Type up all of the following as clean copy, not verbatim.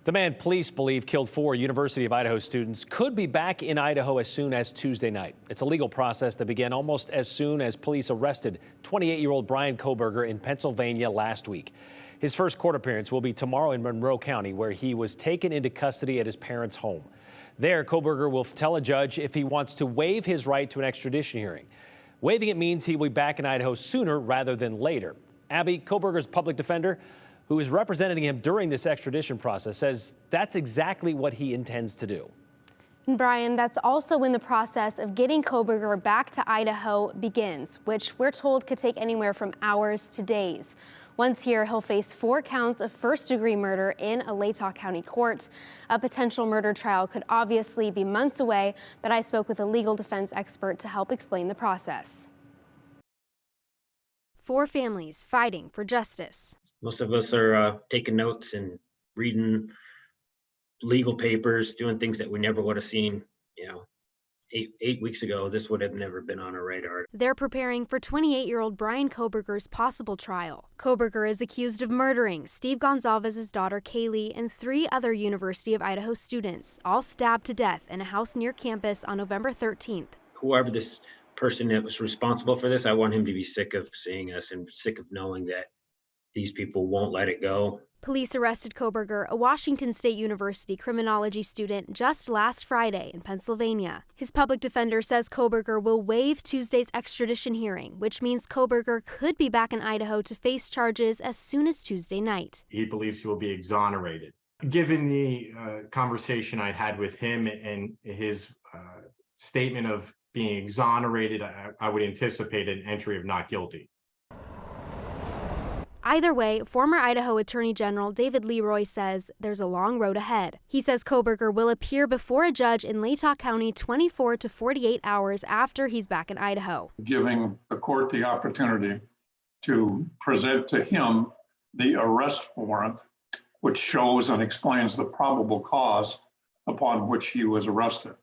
The man police believe killed 4 University of Idaho students could be back in Idaho as soon as Tuesday night. It's a legal process that began almost as soon as police arrested 28-year-old Brian Kohberger in Pennsylvania last week. His first court appearance will be tomorrow in Monroe County, where he was taken into custody at his parents' home. There, Kohberger will tell a judge if he wants to waive his right to an extradition hearing. Waiving it means he will be back in Idaho sooner rather than later. Abby, Kohberger's public defender, who is representing him during this extradition process, says that's exactly what he intends to do. And Brian, that's also when the process of getting Kohberger back to Idaho begins, which we're told could take anywhere from hours to days. Once here, he'll face 4 counts of first-degree murder in a Latah County court. A potential murder trial could obviously be months away, but I spoke with a legal defense expert to help explain the process. 4 families fighting for justice. Most of us are taking notes and reading legal papers, doing things that we never would have seen, eight weeks ago. This would have never been on our radar. They're preparing for 28-year-old Brian Kohberger's possible trial. Kohberger is accused of murdering Steve Gonzalez's daughter Kaylee and 3 other University of Idaho students, all stabbed to death in a house near campus on November 13th. Whoever this person that was responsible for this, I want him to be sick of seeing us and sick of knowing that these people won't let it go. Police arrested Kohberger, a Washington State University criminology student, just last Friday in Pennsylvania. His public defender says Kohberger will waive Tuesday's extradition hearing, which means Kohberger could be back in Idaho to face charges as soon as Tuesday night. He believes he will be exonerated. Given the conversation I had with him and his statement of being exonerated, I would anticipate an entry of not guilty. Either way, former Idaho Attorney General David Leroy says there's a long road ahead. He says Kohberger will appear before a judge in Latah County 24 to 48 hours after he's back in Idaho. Giving the court the opportunity to present to him the arrest warrant, which shows and explains the probable cause upon which he was arrested.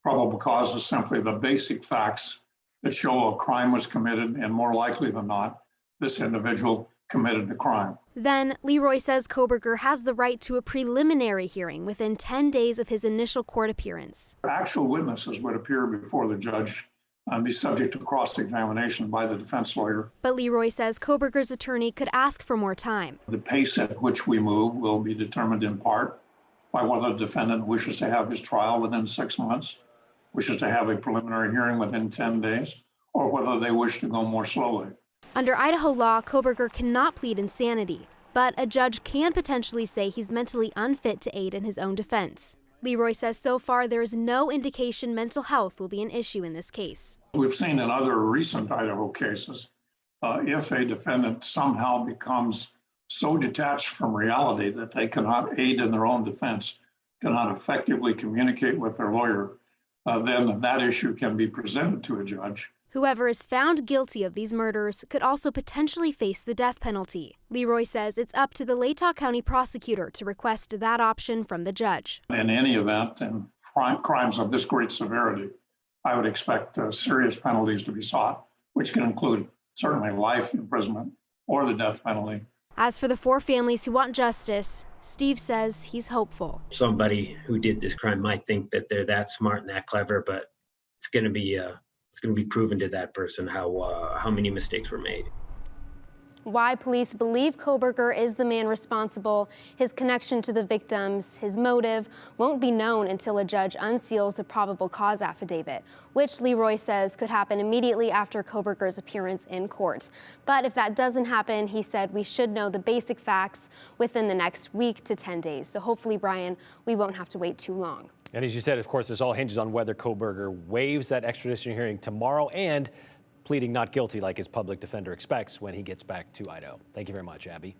Probable cause is simply the basic facts that show a crime was committed, and more likely than not, this individual committed the crime. Then, Leroy says Kohberger has the right to a preliminary hearing within 10 days of his initial court appearance. Actual witnesses would appear before the judge and be subject to cross-examination by the defense lawyer. But Leroy says Kohberger's attorney could ask for more time. The pace at which we move will be determined in part by whether the defendant wishes to have his trial within 6 months, wishes to have a preliminary hearing within 10 days, or whether they wish to go more slowly. Under Idaho law, Kohberger cannot plead insanity, but a judge can potentially say he's mentally unfit to aid in his own defense. Leroy says so far there is no indication mental health will be an issue in this case. We've seen in other recent Idaho cases, if a defendant somehow becomes so detached from reality that they cannot aid in their own defense, cannot effectively communicate with their lawyer, then that issue can be presented to a judge. Whoever is found guilty of these murders could also potentially face the death penalty. Leroy says it's up to the Latah County prosecutor to request that option from the judge. In any event, in crimes of this great severity, I would expect serious penalties to be sought, which can include certainly life imprisonment or the death penalty. As for the 4 families who want justice, Steve says he's hopeful. Somebody who did this crime might think that they're that smart and that clever, but it's going to be proven to that person how many mistakes were made. Why police believe Kohberger is the man responsible, his connection to the victims, his motive, won't be known until a judge unseals the probable cause affidavit, which Leroy says could happen immediately after Kohberger's appearance in court. But if that doesn't happen, he said we should know the basic facts within the next week to 10 days. So hopefully, Brian, we won't have to wait too long. And as you said, of course, this all hinges on whether Kohberger waives that extradition hearing tomorrow and pleading not guilty like his public defender expects when he gets back to Idaho. Thank you very much, Abby.